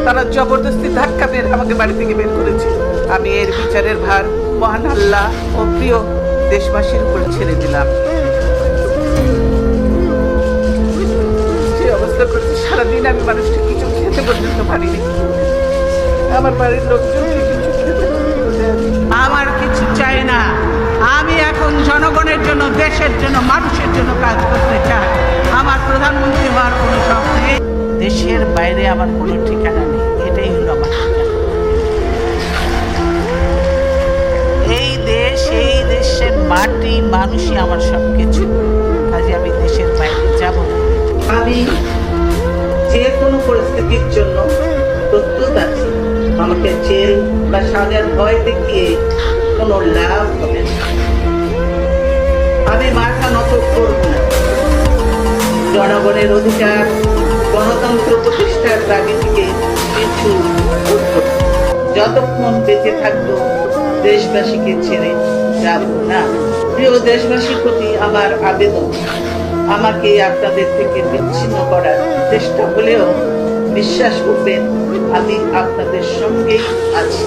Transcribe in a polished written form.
তারা জবরদস্তি ধাক্কা মেরে আমাকে বাড়ি থেকে বের করেছে। আমি এর বিচারের ভার মহান আল্লাহ ও প্রিয় দেশবাসীর উপর ছেড়ে দিলাম। যে অবস্থা করছে, সারাদিন আমি মানুষকে কিছু খেতে পর্যন্ত পারিনি। আমার বাড়ির লোকজনকে কিছু খেতে পর্যন্ত দেয়নি। আমার কিছু চাই না। আমি এখন জনগণের জন্য, দেশের জন্য, মানুষের জন্য কাজ করতে চাই। আমার প্রধানমন্ত্রী হওয়ার কোনো শখ নেই। দেশের বাইরে আমার কোনো ঠিকানা নেই। এটাই হলো আমার ঠিকানা। এই দেশ, এই দেশের মাটি, মানুষই আমার সব কিছু। কাজে আমি দেশের বাইরে যাব না। আমি যে কোনো পরিস্থিতির জন্য প্রস্তুত আছি। আমাকে জেল বা সাজার ভয় দেখিয়ে কোনো লাভ হবে না। আমি মাথা নত করব না। জনগণের অধিকার, গণতন্ত্র প্রতিষ্ঠার দাবি থেকে কিছু উঠব। যতক্ষণ বেঁচে থাকবো দেশবাসীকে ছেড়ে যাব না। প্রিয় দেশবাসীর প্রতি আমার আবেদন, আমাকে আপনাদের থেকে বিচ্ছিন্ন করার চেষ্টা হলেও বিশ্বাস করবেন আমি আপনাদের সঙ্গেই আছি।